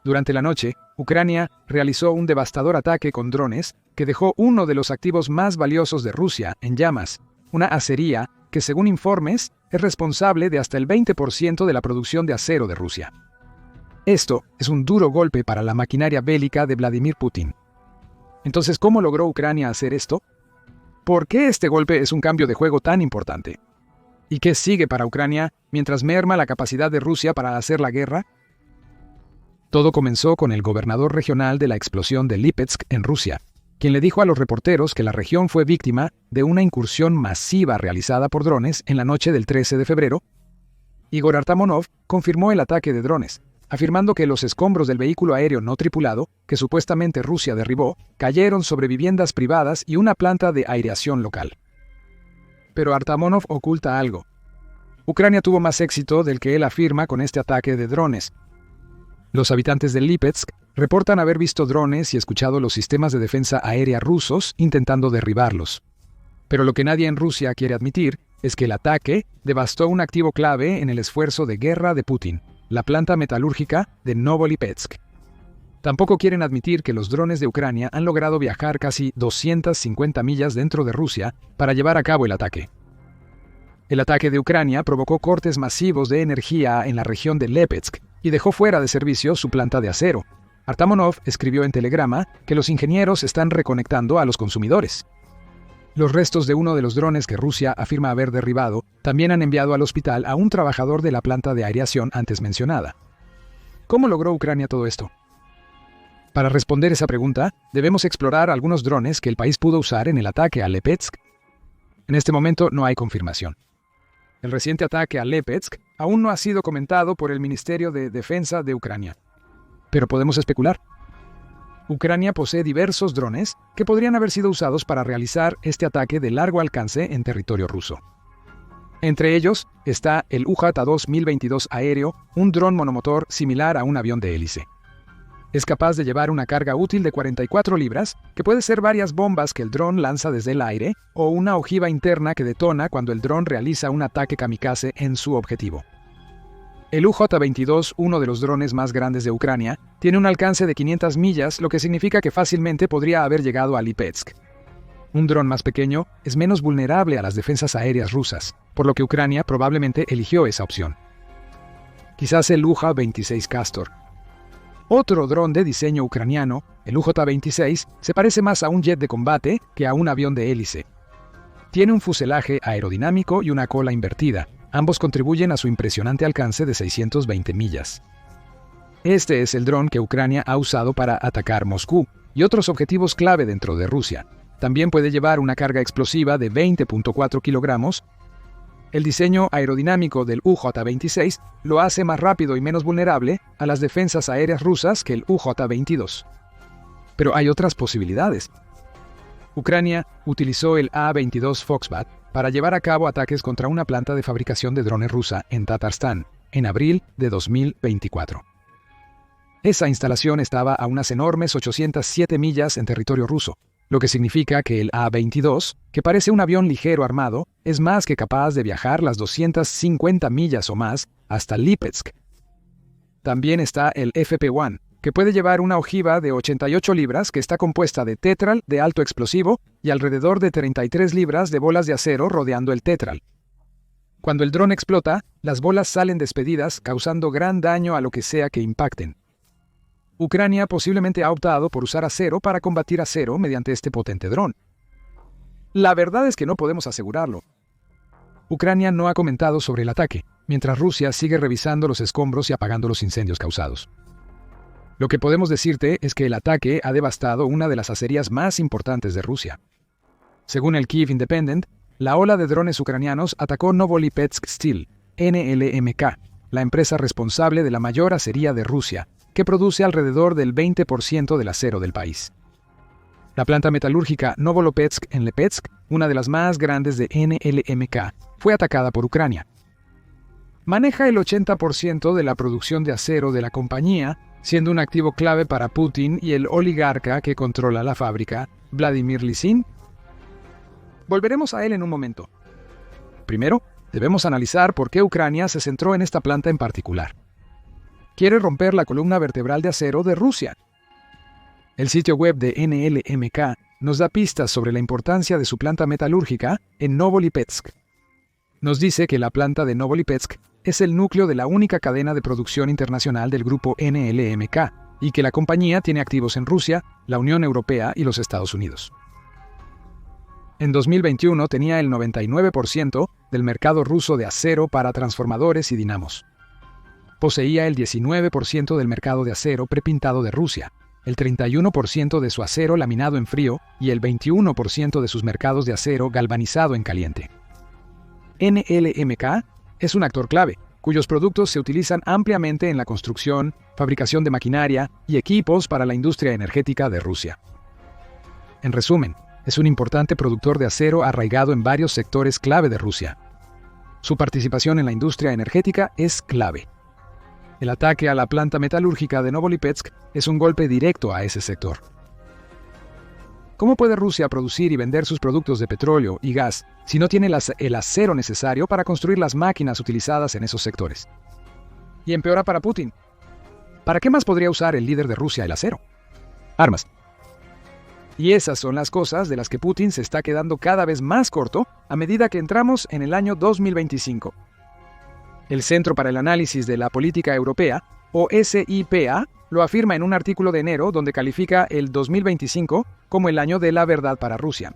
Durante la noche, Ucrania realizó un devastador ataque con drones que dejó uno de los activos más valiosos de Rusia en llamas, una acería que, según informes, es responsable de hasta el 20% de la producción de acero de Rusia. Esto es un duro golpe para la maquinaria bélica de Vladimir Putin. Entonces, ¿cómo logró Ucrania hacer esto? ¿Por qué este golpe es un cambio de juego tan importante? ¿Y qué sigue para Ucrania mientras merma la capacidad de Rusia para hacer la guerra? Todo comenzó con el gobernador regional de la explosión de Lipetsk en Rusia, quien le dijo a los reporteros que la región fue víctima de una incursión masiva realizada por drones en la noche del 13 de febrero. Igor Artamonov confirmó el ataque de drones, afirmando que los escombros del vehículo aéreo no tripulado, que supuestamente Rusia derribó, cayeron sobre viviendas privadas y una planta de aireación local. Pero Artamonov oculta algo. Ucrania tuvo más éxito del que él afirma con este ataque de drones. Los habitantes de Lipetsk reportan haber visto drones y escuchado los sistemas de defensa aérea rusos intentando derribarlos. Pero lo que nadie en Rusia quiere admitir es que el ataque devastó un activo clave en el esfuerzo de guerra de Putin, la planta metalúrgica de Novolipetsk. Tampoco quieren admitir que los drones de Ucrania han logrado viajar casi 250 millas dentro de Rusia para llevar a cabo el ataque. El ataque de Ucrania provocó cortes masivos de energía en la región de Lipetsk y dejó fuera de servicio su planta de acero. Artamonov escribió en Telegrama que los ingenieros están reconectando a los consumidores. Los restos de uno de los drones que Rusia afirma haber derribado también han enviado al hospital a un trabajador de la planta de aireación antes mencionada. ¿Cómo logró Ucrania todo esto? Para responder esa pregunta, debemos explorar algunos drones que el país pudo usar en el ataque a Lipetsk. En este momento no hay confirmación. El reciente ataque a Lipetsk aún no ha sido comentado por el Ministerio de Defensa de Ucrania. Pero podemos especular. Ucrania posee diversos drones que podrían haber sido usados para realizar este ataque de largo alcance en territorio ruso. Entre ellos está el UJ-2 1022 aéreo, un dron monomotor similar a un avión de hélice. Es capaz de llevar una carga útil de 44 libras, que puede ser varias bombas que el dron lanza desde el aire, o una ojiva interna que detona cuando el dron realiza un ataque kamikaze en su objetivo. El UJ-22, uno de los drones más grandes de Ucrania, tiene un alcance de 500 millas, lo que significa que fácilmente podría haber llegado a Lipetsk. Un dron más pequeño es menos vulnerable a las defensas aéreas rusas, por lo que Ucrania probablemente eligió esa opción. Quizás el UJ-26 Castor. Otro dron de diseño ucraniano, el UJ-26, se parece más a un jet de combate que a un avión de hélice. Tiene un fuselaje aerodinámico y una cola invertida. Ambos contribuyen a su impresionante alcance de 620 millas. Este es el dron que Ucrania ha usado para atacar Moscú y otros objetivos clave dentro de Rusia. También puede llevar una carga explosiva de 20.4 kilogramos. El diseño aerodinámico del UJ-26 lo hace más rápido y menos vulnerable a las defensas aéreas rusas que el UJ-22. Pero hay otras posibilidades. Ucrania utilizó el A-22 Foxbat para llevar a cabo ataques contra una planta de fabricación de drones rusa en Tatarstán, en abril de 2024. Esa instalación estaba a unas enormes 807 millas en territorio ruso, lo que significa que el A-22, que parece un avión ligero armado, es más que capaz de viajar las 250 millas o más hasta Lipetsk. También está el FP-1, que puede llevar una ojiva de 88 libras que está compuesta de tetral de alto explosivo y alrededor de 33 libras de bolas de acero rodeando el tetral. Cuando el dron explota, las bolas salen despedidas, causando gran daño a lo que sea que impacten. Ucrania posiblemente ha optado por usar acero para combatir acero mediante este potente dron. La verdad es que no podemos asegurarlo. Ucrania no ha comentado sobre el ataque, mientras Rusia sigue revisando los escombros y apagando los incendios causados. Lo que podemos decirte es que el ataque ha devastado una de las acerías más importantes de Rusia. Según el Kyiv Independent, la ola de drones ucranianos atacó Novolipetsk Steel, NLMK, la empresa responsable de la mayor acería de Rusia, que produce alrededor del 20% del acero del país. La planta metalúrgica Novolipetsk en Lipetsk, una de las más grandes de NLMK, fue atacada por Ucrania. Maneja el 80% de la producción de acero de la compañía, siendo un activo clave para Putin y el oligarca que controla la fábrica, Vladimir Lysin. Volveremos a él en un momento. Primero, debemos analizar por qué Ucrania se centró en esta planta en particular. quiere romper la columna vertebral de acero de Rusia. El sitio web de NLMK nos da pistas sobre la importancia de su planta metalúrgica en Novolipetsk. Nos dice que la planta de Novolipetsk es el núcleo de la única cadena de producción internacional del grupo NLMK y que la compañía tiene activos en Rusia, la Unión Europea y los Estados Unidos. En 2021 tenía el 99% del mercado ruso de acero para transformadores y dinamos. Poseía el 19% del mercado de acero prepintado de Rusia, el 31% de su acero laminado en frío y el 21% de sus mercados de acero galvanizado en caliente. NLMK es un actor clave, cuyos productos se utilizan ampliamente en la construcción, fabricación de maquinaria y equipos para la industria energética de Rusia. En resumen, es un importante productor de acero arraigado en varios sectores clave de Rusia. Su participación en la industria energética es clave. El ataque a la planta metalúrgica de Novolipetsk es un golpe directo a ese sector. ¿Cómo puede Rusia producir y vender sus productos de petróleo y gas si no tiene el acero necesario para construir las máquinas utilizadas en esos sectores? Y empeora para Putin. ¿Para qué más podría usar el líder de Rusia el acero? Armas. Y esas son las cosas de las que Putin se está quedando cada vez más corto a medida que entramos en el año 2025. El Centro para el Análisis de la Política Europea, o SIPA, lo afirma en un artículo de enero donde califica el 2025 como el año de la verdad para Rusia.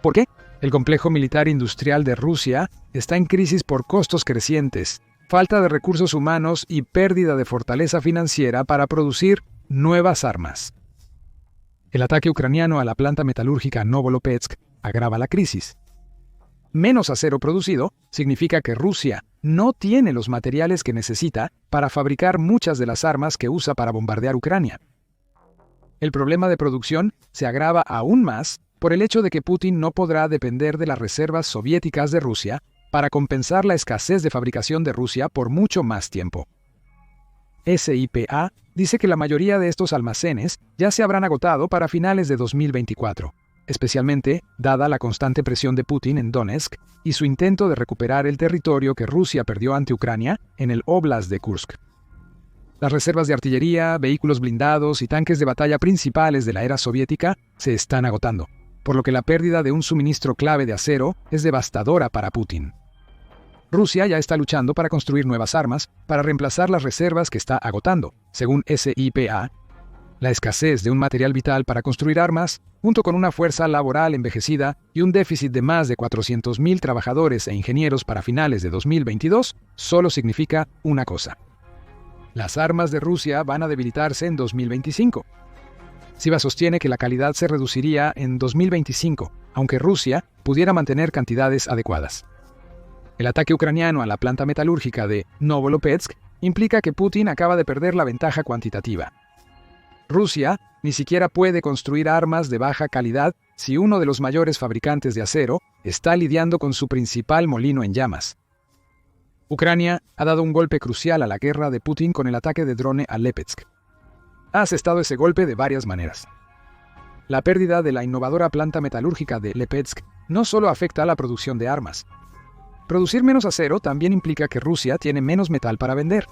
¿Por qué? El complejo militar industrial de Rusia está en crisis por costos crecientes, falta de recursos humanos y pérdida de fortaleza financiera para producir nuevas armas. El ataque ucraniano a la planta metalúrgica Novolipetsk agrava la crisis. Menos acero producido significa que Rusia no tiene los materiales que necesita para fabricar muchas de las armas que usa para bombardear Ucrania. El problema de producción se agrava aún más por el hecho de que Putin no podrá depender de las reservas soviéticas de Rusia para compensar la escasez de fabricación de Rusia por mucho más tiempo. SIPA dice que la mayoría de estos almacenes ya se habrán agotado para finales de 2024. Especialmente dada la constante presión de Putin en Donetsk y su intento de recuperar el territorio que Rusia perdió ante Ucrania en el Oblast de Kursk. Las reservas de artillería, vehículos blindados y tanques de batalla principales de la era soviética se están agotando, por lo que la pérdida de un suministro clave de acero es devastadora para Putin. Rusia ya está luchando para construir nuevas armas para reemplazar las reservas que está agotando, según SIPA. La escasez de un material vital para construir armas, junto con una fuerza laboral envejecida y un déficit de más de 400.000 trabajadores e ingenieros para finales de 2022, solo significa una cosa. Las armas de Rusia van a debilitarse en 2025. SIPA sostiene que la calidad se reduciría en 2025, aunque Rusia pudiera mantener cantidades adecuadas. El ataque ucraniano a la planta metalúrgica de Novolipetsk implica que Putin acaba de perder la ventaja cuantitativa. Rusia ni siquiera puede construir armas de baja calidad si uno de los mayores fabricantes de acero está lidiando con su principal molino en llamas. Ucrania ha dado un golpe crucial a la guerra de Putin con el ataque de drone a Lipetsk. Ha asestado ese golpe de varias maneras. La pérdida de la innovadora planta metalúrgica de Lipetsk no solo afecta a la producción de armas. Producir menos acero también implica que Rusia tiene menos metal para vender.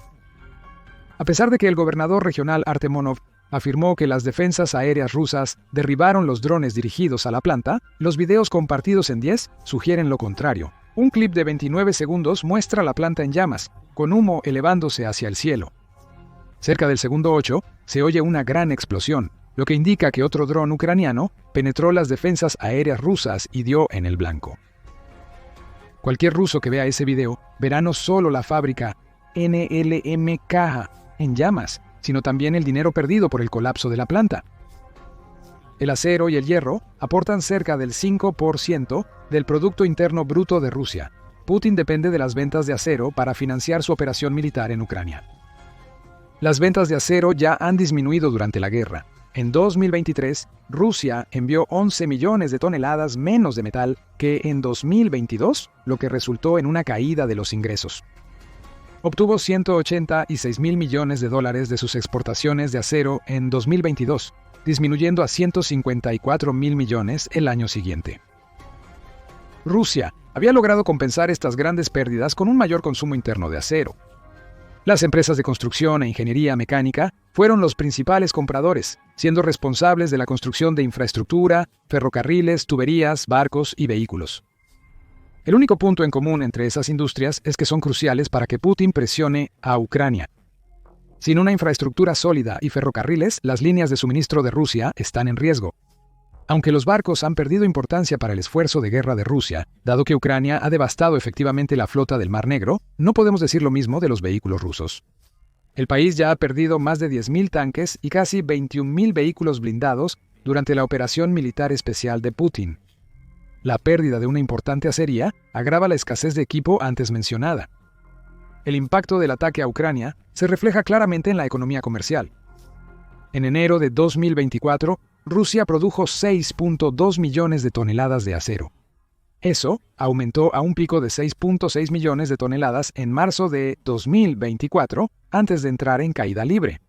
A pesar de que el gobernador regional Artemonov afirmó que las defensas aéreas rusas derribaron los drones dirigidos a la planta, los videos compartidos en 10 sugieren lo contrario. Un clip de 29 segundos muestra la planta en llamas, con humo elevándose hacia el cielo. Cerca del segundo 8, se oye una gran explosión, lo que indica que otro dron ucraniano penetró las defensas aéreas rusas y dio en el blanco. Cualquier ruso que vea ese video verá no solo la fábrica NLMK en llamas, sino también el dinero perdido por el colapso de la planta. El acero y el hierro aportan cerca del 5% del Producto Interno Bruto de Rusia. Putin depende de las ventas de acero para financiar su operación militar en Ucrania. Las ventas de acero ya han disminuido durante la guerra. En 2023, Rusia envió 11 millones de toneladas menos de metal que en 2022, lo que resultó en una caída de los ingresos. Obtuvo $186.000 millones de sus exportaciones de acero en 2022, disminuyendo a $154.000 millones el año siguiente. Rusia había logrado compensar estas grandes pérdidas con un mayor consumo interno de acero. Las empresas de construcción e ingeniería mecánica fueron los principales compradores, siendo responsables de la construcción de infraestructura, ferrocarriles, tuberías, barcos y vehículos. El único punto en común entre esas industrias es que son cruciales para que Putin presione a Ucrania. Sin una infraestructura sólida y ferrocarriles, las líneas de suministro de Rusia están en riesgo. Aunque los barcos han perdido importancia para el esfuerzo de guerra de Rusia, dado que Ucrania ha devastado efectivamente la flota del Mar Negro, no podemos decir lo mismo de los vehículos rusos. El país ya ha perdido más de 10.000 tanques y casi 21.000 vehículos blindados durante la operación militar especial de Putin. La pérdida de una importante acería agrava la escasez de equipo antes mencionada. El impacto del ataque a Ucrania se refleja claramente en la economía comercial. En enero de 2024, Rusia produjo 6.2 millones de toneladas de acero. Eso aumentó a un pico de 6.6 millones de toneladas en marzo de 2024, antes de entrar en caída libre.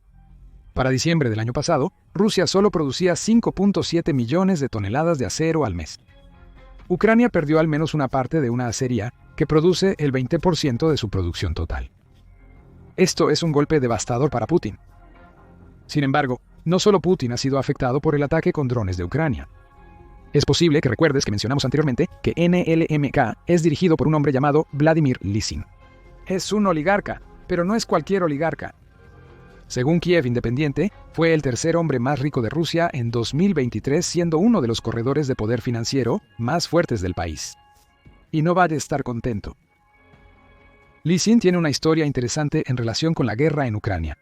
Para diciembre del año pasado, Rusia solo producía 5.7 millones de toneladas de acero al mes. Ucrania perdió al menos una parte de una acería que produce el 20% de su producción total. Esto es un golpe devastador para Putin. Sin embargo, no solo Putin ha sido afectado por el ataque con drones de Ucrania. Es posible que recuerdes que mencionamos anteriormente que NLMK es dirigido por un hombre llamado Vladimir Lisin. Es un oligarca, pero no es cualquier oligarca. Según Kiev Independiente, fue el tercer hombre más rico de Rusia en 2023, siendo uno de los corredores de poder financiero más fuertes del país. Y no va a estar contento. Lisin tiene una historia interesante en relación con la guerra en Ucrania.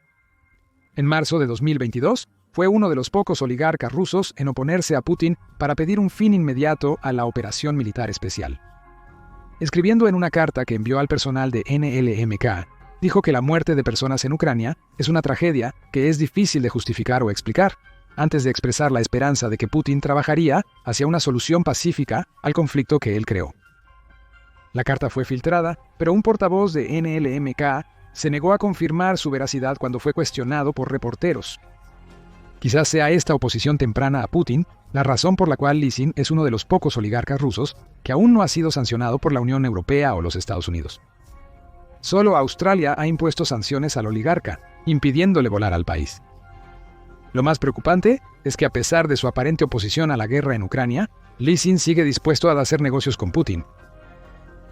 En marzo de 2022, fue uno de los pocos oligarcas rusos en oponerse a Putin para pedir un fin inmediato a la operación militar especial. Escribiendo en una carta que envió al personal de NLMK, dijo que la muerte de personas en Ucrania es una tragedia que es difícil de justificar o explicar, antes de expresar la esperanza de que Putin trabajaría hacia una solución pacífica al conflicto que él creó. La carta fue filtrada, pero un portavoz de NLMK se negó a confirmar su veracidad cuando fue cuestionado por reporteros. Quizás sea esta oposición temprana a Putin la razón por la cual Lisin es uno de los pocos oligarcas rusos que aún no ha sido sancionado por la Unión Europea o los Estados Unidos. Solo Australia ha impuesto sanciones al oligarca, impidiéndole volar al país. Lo más preocupante es que a pesar de su aparente oposición a la guerra en Ucrania, Lisin sigue dispuesto a hacer negocios con Putin.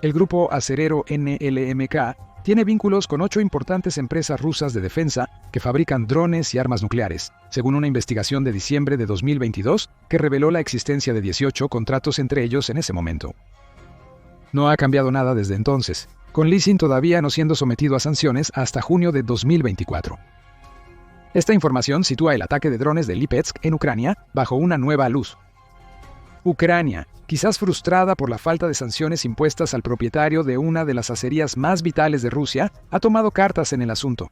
El grupo acerero NLMK tiene vínculos con 8 importantes empresas rusas de defensa que fabrican drones y armas nucleares, según una investigación de diciembre de 2022 que reveló la existencia de 18 contratos entre ellos en ese momento. No ha cambiado nada desde entonces, con Lisin todavía no siendo sometido a sanciones hasta junio de 2024. Esta información sitúa el ataque de drones de Lipetsk en Ucrania bajo una nueva luz. Ucrania, quizás frustrada por la falta de sanciones impuestas al propietario de una de las acerías más vitales de Rusia, ha tomado cartas en el asunto.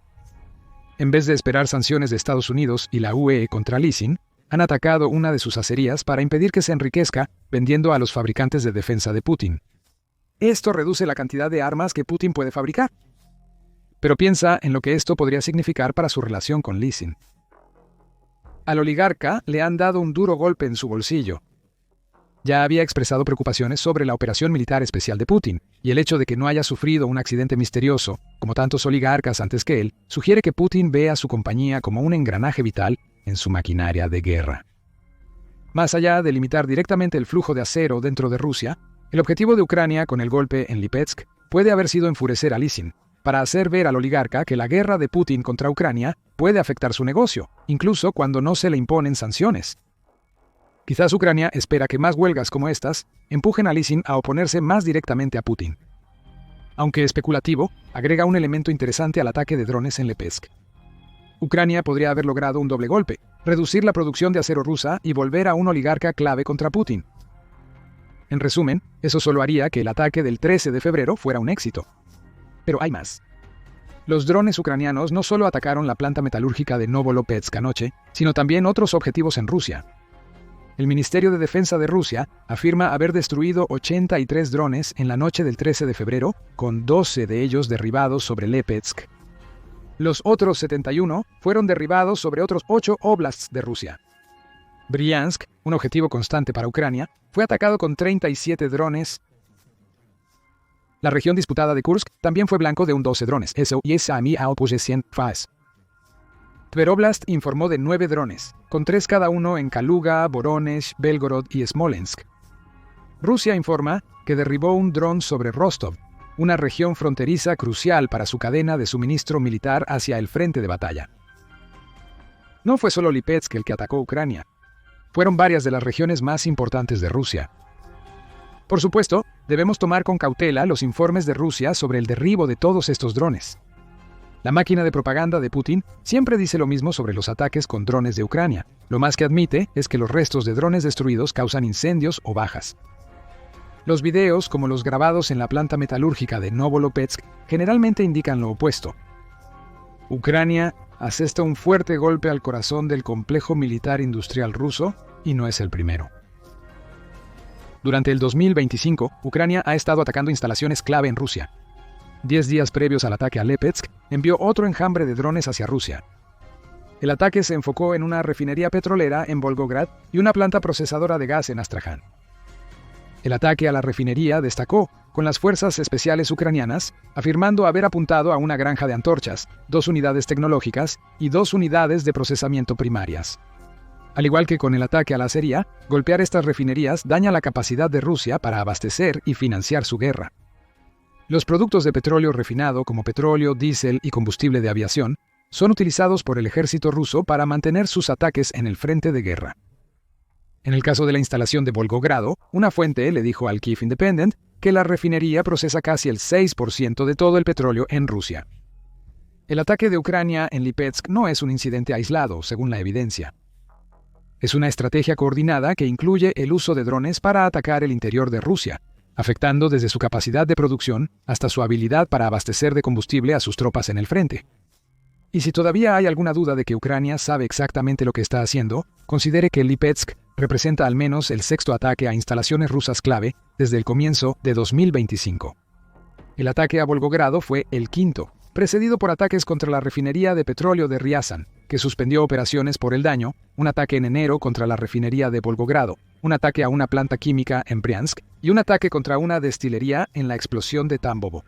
En vez de esperar sanciones de Estados Unidos y la UE contra Lisin, han atacado una de sus acerías para impedir que se enriquezca vendiendo a los fabricantes de defensa de Putin. Esto reduce la cantidad de armas que Putin puede fabricar. Pero piensa en lo que esto podría significar para su relación con Lisin. Al oligarca le han dado un duro golpe en su bolsillo. Ya había expresado preocupaciones sobre la operación militar especial de Putin, y el hecho de que no haya sufrido un accidente misterioso, como tantos oligarcas antes que él, sugiere que Putin ve a su compañía como un engranaje vital en su maquinaria de guerra. Más allá de limitar directamente el flujo de acero dentro de Rusia, el objetivo de Ucrania con el golpe en Lipetsk puede haber sido enfurecer a Lisin, para hacer ver al oligarca que la guerra de Putin contra Ucrania puede afectar su negocio, incluso cuando no se le imponen sanciones. Quizás Ucrania espera que más huelgas como estas empujen a Lisin a oponerse más directamente a Putin. Aunque especulativo, agrega un elemento interesante al ataque de drones en Lipetsk. Ucrania podría haber logrado un doble golpe, reducir la producción de acero rusa y volver a un oligarca clave contra Putin. En resumen, eso solo haría que el ataque del 13 de febrero fuera un éxito. Pero hay más. Los drones ucranianos no solo atacaron la planta metalúrgica de Novolopetsk anoche, sino también otros objetivos en Rusia. El Ministerio de Defensa de Rusia afirma haber destruido 83 drones en la noche del 13 de febrero, con 12 de ellos derribados sobre Lipetsk. Los otros 71 fueron derribados sobre otros 8 oblasts de Rusia. Briansk, un objetivo constante para Ucrania, fue atacado con 37 drones. La región disputada de Kursk también fue blanco de un 12 drones. Eso y esa a mí aupuje 100 faz. Tveroblast informó de 9 drones, con 3 cada uno en Kaluga, Voronezh, Belgorod y Smolensk. Rusia informa que derribó un dron sobre Rostov, una región fronteriza crucial para su cadena de suministro militar hacia el frente de batalla. No fue solo Lipetsk el que atacó Ucrania. Fueron varias de las regiones más importantes de Rusia. Por supuesto, debemos tomar con cautela los informes de Rusia sobre el derribo de todos estos drones. La máquina de propaganda de Putin siempre dice lo mismo sobre los ataques con drones de Ucrania. Lo más que admite es que los restos de drones destruidos causan incendios o bajas. Los videos, como los grabados en la planta metalúrgica de Novolopetsk, generalmente indican lo opuesto. Ucrania asesta un fuerte golpe al corazón del complejo militar industrial ruso, y no es el primero. Durante el 2025, Ucrania ha estado atacando instalaciones clave en Rusia. 10 días previos al ataque a Lipetsk, envió otro enjambre de drones hacia Rusia. El ataque se enfocó en una refinería petrolera en Volgograd y una planta procesadora de gas en Astraján. El ataque a la refinería destacó con las fuerzas especiales ucranianas, afirmando haber apuntado a una granja de antorchas, 2 unidades tecnológicas y 2 unidades de procesamiento primarias. Al igual que con el ataque a la acería, golpear estas refinerías daña la capacidad de Rusia para abastecer y financiar su guerra. Los productos de petróleo refinado, como petróleo, diésel y combustible de aviación, son utilizados por el ejército ruso para mantener sus ataques en el frente de guerra. En el caso de la instalación de Volgogrado, una fuente le dijo al Kyiv Independent que la refinería procesa casi el 6% de todo el petróleo en Rusia. El ataque de Ucrania en Lipetsk no es un incidente aislado, según la evidencia. Es una estrategia coordinada que incluye el uso de drones para atacar el interior de Rusia, afectando desde su capacidad de producción hasta su habilidad para abastecer de combustible a sus tropas en el frente. Y si todavía hay alguna duda de que Ucrania sabe exactamente lo que está haciendo, considere que Lipetsk representa al menos el 6º ataque a instalaciones rusas clave desde el comienzo de 2025. El ataque a Volgogrado fue el 5º, precedido por ataques contra la refinería de petróleo de Ryazan, que suspendió operaciones por el daño, un ataque en enero contra la refinería de Volgogrado, un ataque a una planta química en Briansk y un ataque contra una destilería en la explosión de Tambovo.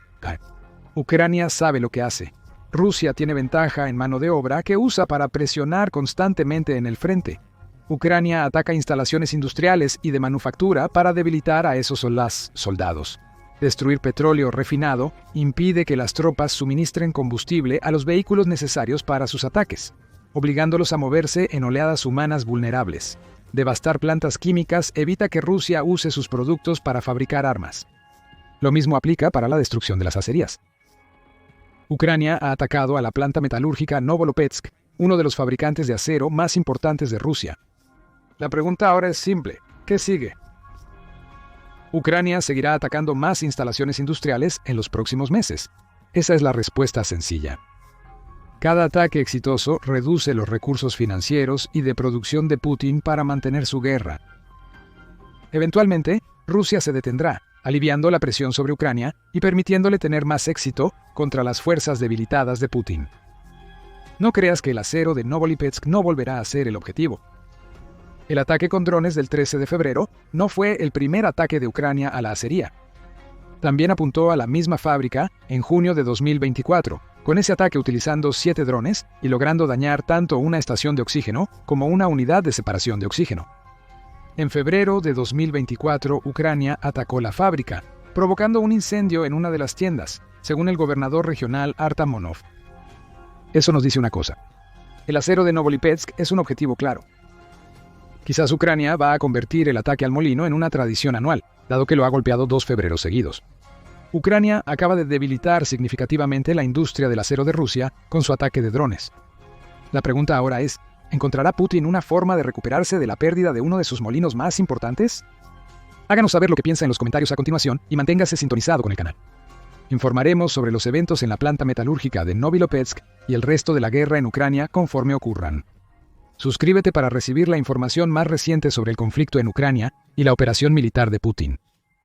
Ucrania sabe lo que hace. Rusia tiene ventaja en mano de obra que usa para presionar constantemente en el frente. Ucrania ataca instalaciones industriales y de manufactura para debilitar a esos soldados. Destruir petróleo refinado impide que las tropas suministren combustible a los vehículos necesarios para sus ataques, obligándolos a moverse en oleadas humanas vulnerables. Devastar plantas químicas evita que Rusia use sus productos para fabricar armas. Lo mismo aplica para la destrucción de las acerías. Ucrania ha atacado a la planta metalúrgica Novolopetsk, uno de los fabricantes de acero más importantes de Rusia. La pregunta ahora es simple: ¿qué sigue? Ucrania seguirá atacando más instalaciones industriales en los próximos meses. Esa es la respuesta sencilla. Cada ataque exitoso reduce los recursos financieros y de producción de Putin para mantener su guerra. Eventualmente, Rusia se detendrá, aliviando la presión sobre Ucrania y permitiéndole tener más éxito contra las fuerzas debilitadas de Putin. No creas que el acero de Novolipetsk no volverá a ser el objetivo. El ataque con drones del 13 de febrero no fue el primer ataque de Ucrania a la acería. También apuntó a la misma fábrica en junio de 2024, con ese ataque utilizando 7 drones y logrando dañar tanto una estación de oxígeno como una unidad de separación de oxígeno. En febrero de 2024, Ucrania atacó la fábrica, provocando un incendio en una de las tiendas, según el gobernador regional Artamonov. Eso nos dice una cosa: el acero de Novolipetsk es un objetivo claro. Quizás Ucrania va a convertir el ataque al molino en una tradición anual, dado que lo ha golpeado 2 febreros seguidos. Ucrania acaba de debilitar significativamente la industria del acero de Rusia con su ataque de drones. La pregunta ahora es: ¿encontrará Putin una forma de recuperarse de la pérdida de uno de sus molinos más importantes? Háganos saber lo que piensa en los comentarios a continuación y manténgase sintonizado con el canal. Informaremos sobre los eventos en la planta metalúrgica de Novolopetsk y el resto de la guerra en Ucrania conforme ocurran. Suscríbete para recibir la información más reciente sobre el conflicto en Ucrania y la operación militar de Putin.